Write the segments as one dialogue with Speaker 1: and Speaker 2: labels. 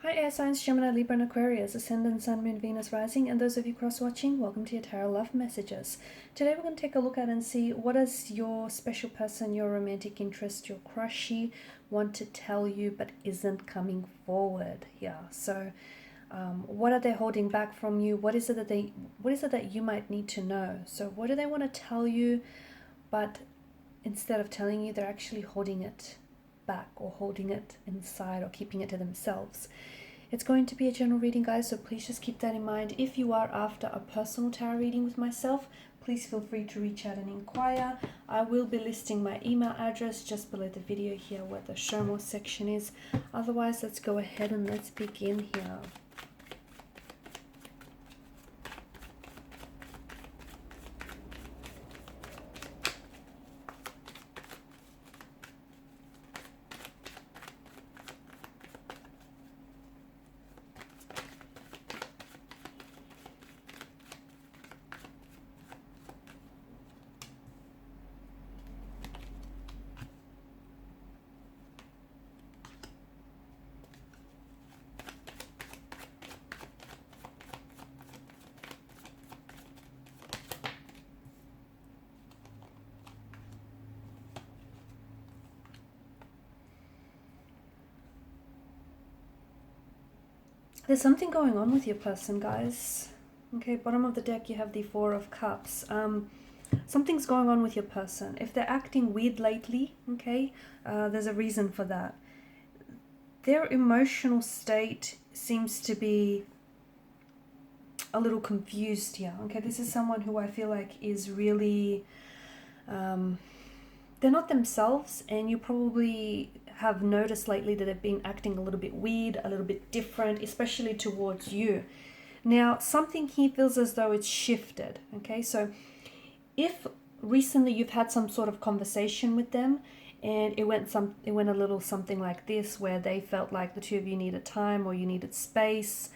Speaker 1: Hi Air Signs, Gemini, Libra and Aquarius, Ascendant, Sun, Moon, Venus, Rising, and those of you cross-watching, welcome to your Tarot Love Messages. Today we're going to take a look at and see what does your special person, your romantic interest, your crushy want to tell you but isn't coming forward here. So what are they holding back from you? What is it that you might need to know? So what do they want to tell you, but instead of telling you, they're actually holding it back or holding it inside or keeping it to themselves? It's going to be a general reading, guys, so please just keep that in mind. If you are after a personal tarot reading with myself, please feel free to reach out and inquire. I will be listing my email address just below the video here where the show more section is. Otherwise, let's go ahead and let's begin here. There's something going on with your person, guys. Okay, bottom of the deck you have the Four of Cups. Something's going on with your person. If they're acting weird lately, okay, there's a reason for that. Their emotional state seems to be a little confused here. Okay, this is someone who I feel like is really, they're not themselves, and you probably have noticed lately that they've been acting a little bit weird, a little bit different, especially towards you. Now, something here feels as though it's shifted. Okay, so if recently you've had some sort of conversation with them and it went a little something like this, where they felt like the two of you needed time or you needed space,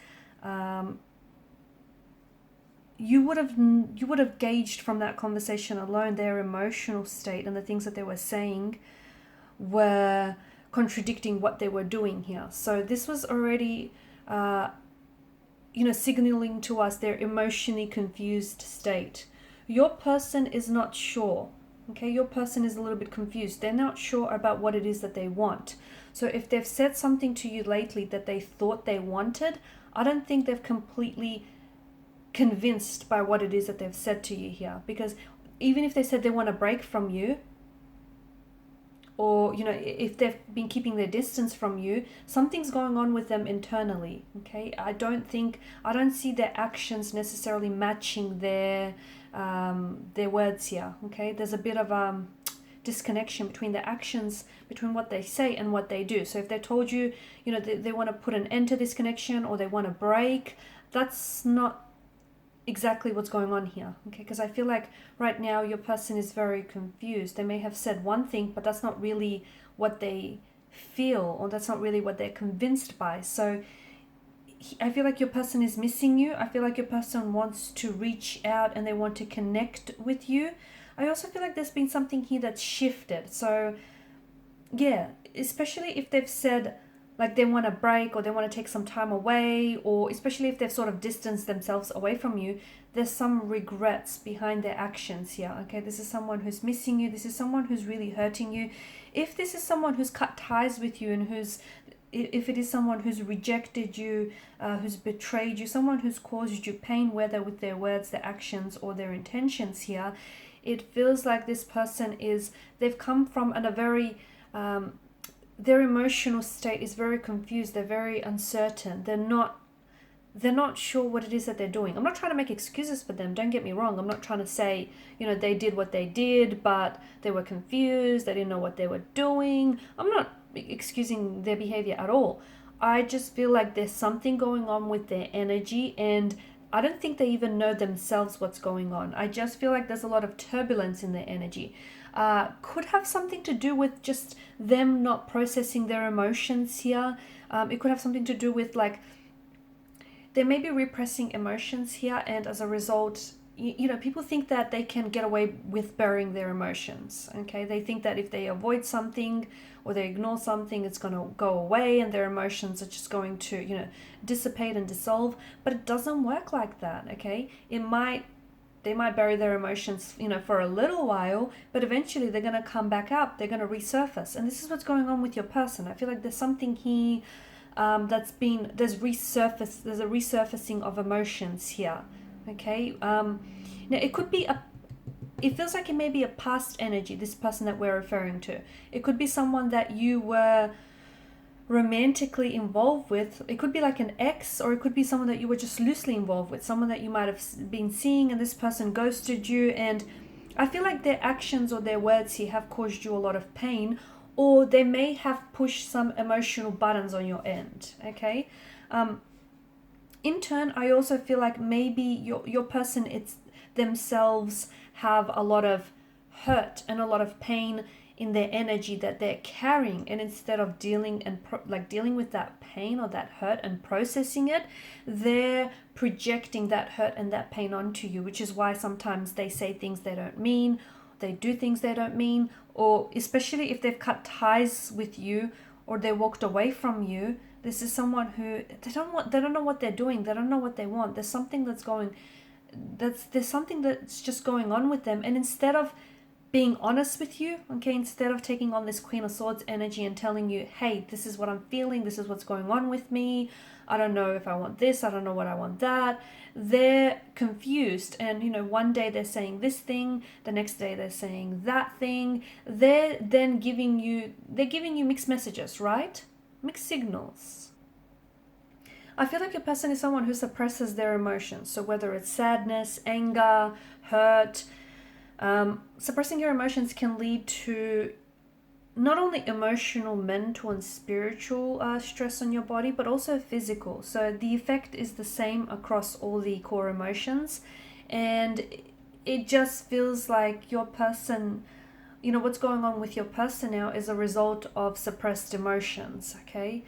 Speaker 1: you would have gauged from that conversation alone their emotional state, and the things that they were saying were contradicting what they were doing here. So this was already signaling to us their emotionally confused state. Your person is not sure. Okay, your person is a little bit confused. They're not sure about what it is that they want. So if they've said something to you lately that they thought they wanted, I don't think they've completely convinced by what it is that they've said to you here. Because even if they said they want a break from you, or if they've been keeping their distance from you, something's going on with them internally. Okay, I don't see their actions necessarily matching their words here. Okay, there's a bit of disconnection between the actions, between what they say and what they do. So if they told you, they want to put an end to this connection, or they want to break, that's not exactly what's going on here. Okay, because I feel like right now your person is very confused. They may have said one thing, but that's not really what they feel, or that's not really what they're convinced by. So I feel like your person is missing you. I feel like your person wants to reach out and they want to connect with you. I also feel like there's been something here that's shifted. So yeah, especially if they've said like they want a break, or they want to take some time away, or especially if they've sort of distanced themselves away from you, there's some regrets behind their actions here. Okay, this is someone who's missing you. This is someone who's really hurting you. If this is someone who's cut ties with you, and if it is someone who's rejected you, who's betrayed you, someone who's caused you pain, whether with their words, their actions, or their intentions here, it feels like this person they've come from a very their emotional state is very confused. They're very uncertain. They're not sure what it is that they're doing. I'm not trying to make excuses for them. Don't get me wrong. I'm not trying to say, they did what they did, but they were confused. They didn't know what they were doing. I'm not excusing their behavior at all. I just feel like there's something going on with their energy, and I don't think they even know themselves what's going on. I just feel like there's a lot of turbulence in their energy. Could have something to do with just them not processing their emotions here. It could have something to do with like they may be repressing emotions here, and as a result, people think that they can get away with burying their emotions. Okay, they think that if they avoid something or they ignore something, it's going to go away and their emotions are just going to, dissipate and dissolve. But it doesn't work like that. Okay, they might bury their emotions, for a little while, but eventually they're going to come back up. They're going to resurface, and this is what's going on with your person. I feel like there's something here there's a resurfacing of emotions here. Okay, now it could be it feels like it may be a past energy, this person that we're referring to. It could be someone that you were romantically involved with. It could be like an ex, or it could be someone that you were just loosely involved with, someone that you might have been seeing, and this person ghosted you. And I feel like their actions or their words here have caused you a lot of pain, or they may have pushed some emotional buttons on your end. Okay, in turn, I also feel like maybe your person themselves have a lot of hurt and a lot of pain in their energy that they're carrying, and instead of dealing with that pain or that hurt and processing it, they're projecting that hurt and that pain onto you, which is why sometimes they say things they don't mean, they do things they don't mean, or especially if they've cut ties with you or they walked away from you. This is someone who they don't know what they're doing. They don't know what they want. There's something that's just going on with them. And instead of being honest with you, okay, instead of taking on this Queen of Swords energy and telling you, hey, this is what I'm feeling, this is what's going on with me, I don't know if I want this, I don't know what I want that, they're confused. And one day they're saying this thing, the next day they're saying that thing. They're giving you mixed messages, right? Mixed signals. I feel like your person is someone who suppresses their emotions. So whether it's sadness, anger, hurt, suppressing your emotions can lead to not only emotional, mental, and spiritual stress on your body, but also physical. So the effect is the same across all the core emotions. And it just feels like your person, what's going on with your person now is a result of suppressed emotions, okay?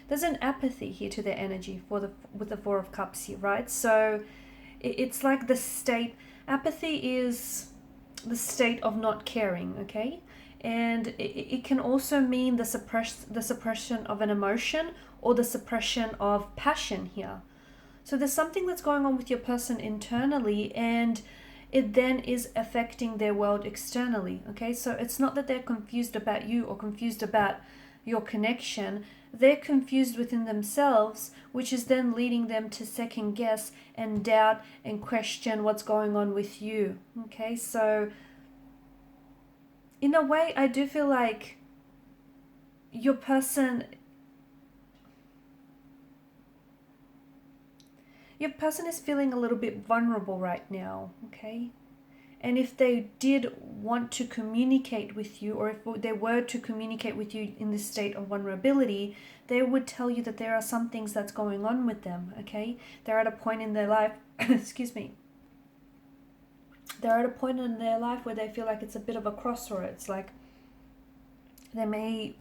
Speaker 1: There's an apathy here to their energy with the Four of Cups here, right? So it's like apathy is the state of not caring, okay? And it can also mean the suppression of an emotion or the suppression of passion here. So there's something that's going on with your person internally, and it then is affecting their world externally, okay? So it's not that they're confused about you or confused about your connection. They're confused within themselves, which is then leading them to second guess and doubt and question what's going on with you, okay? So in a way, I do feel like your person is feeling a little bit vulnerable right now, okay? And if they did want to communicate with you, or if they were to communicate with you in this state of vulnerability, they would tell you that there are some things that's going on with them, okay? They're at a point in their life, excuse me, they're at a point in their life where they feel like it's a bit of a crossroads. Like they may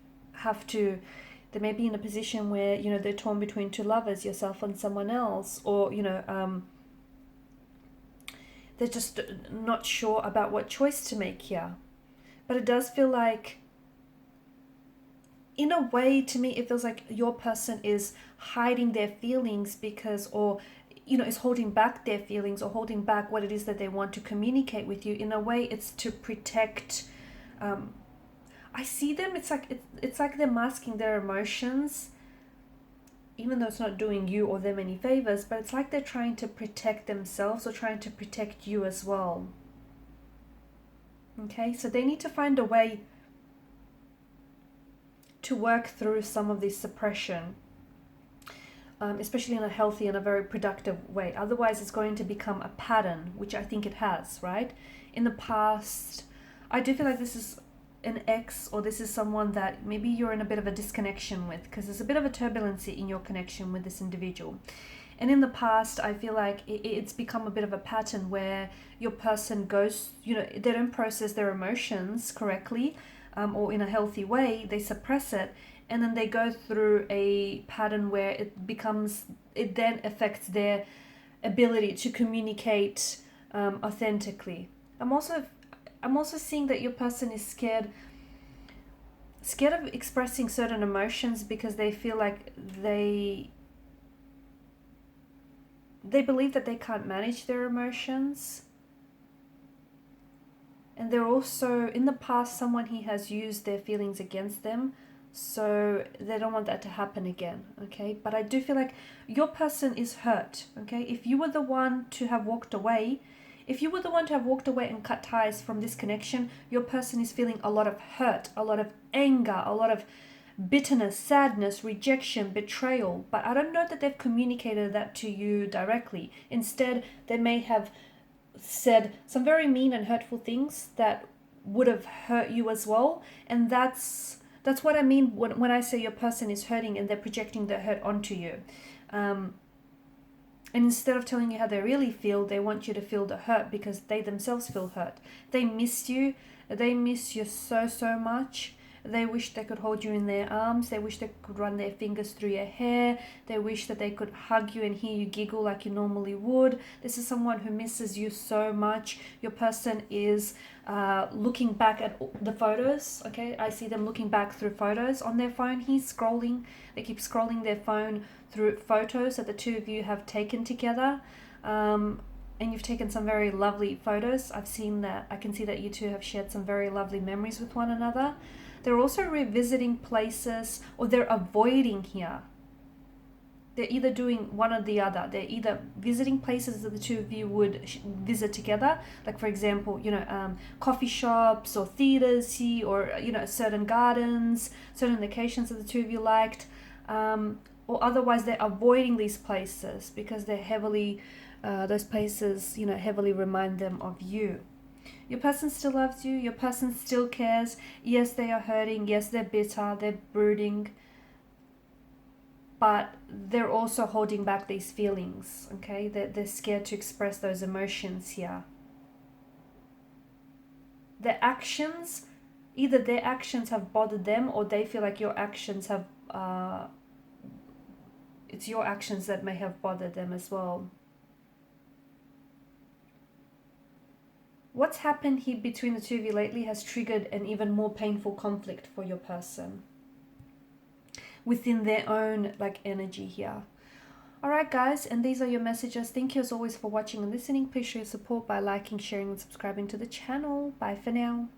Speaker 1: be in a position where, they're torn between two lovers, yourself and someone else, or, they're just not sure about what choice to make here. But it does feel like, in a way, to me, it feels like your person is hiding their feelings is holding back their feelings or holding back what it is that they want to communicate with you. In a way, it's to protect. I see them. It's like they're masking their emotions, even though it's not doing you or them any favors, but it's like they're trying to protect themselves or trying to protect you as well. Okay, so they need to find a way to work through some of this suppression, especially in a healthy and a very productive way. Otherwise, it's going to become a pattern, which I think it has, right? In the past, I do feel like this is an ex, or this is someone that maybe you're in a bit of a disconnection with, because there's a bit of a turbulency in your connection with this individual. And in the past, I feel like it's become a bit of a pattern where your person goes, they don't process their emotions correctly, or in a healthy way. They suppress it, and then they go through a pattern where it then affects their ability to communicate authentically. I'm also seeing that your person is scared of expressing certain emotions because they feel like they believe that they can't manage their emotions. And they're also, in the past, someone he has used their feelings against them, so they don't want that to happen again, okay? But I do feel like your person is hurt, okay? If you were the one to have walked away, and cut ties from this connection, your person is feeling a lot of hurt, a lot of anger, a lot of bitterness, sadness, rejection, betrayal. But I don't know that they've communicated that to you directly. Instead, they may have said some very mean and hurtful things that would have hurt you as well. And that's what I mean when I say your person is hurting and they're projecting their hurt onto you. And instead of telling you how they really feel, they want you to feel the hurt because they themselves feel hurt. They miss you. They miss you so, so much. They wish they could hold you in their arms. They wish they could run their fingers through your hair. They wish that they could hug you and hear you giggle like you normally would. This is someone who misses you so much. Your person is looking back at the photos, okay? I see them looking back through photos on their phone. He's scrolling. They keep scrolling their phone through photos that the two of you have taken together. And you've taken some very lovely photos. I can see that you two have shared some very lovely memories with one another. They're also revisiting places, or they're avoiding here. They're either doing one or the other. They're either visiting places that the two of you would visit together, like for example, coffee shops or theaters, or certain gardens, certain locations that the two of you liked, or otherwise they're avoiding these places because they're those places heavily remind them of you. Your person still loves you. Your person still cares. Yes, they are hurting. Yes, they're bitter. They're brooding. But they're also holding back these feelings, okay? They're scared to express those emotions here. Either their actions have bothered them, or they feel like your actions have... it's your actions that may have bothered them as well. What's happened here between the two of you lately has triggered an even more painful conflict for your person within their own energy here. Alright guys, and these are your messages. Thank you as always for watching and listening. Please show your support by liking, sharing and subscribing to the channel. Bye for now.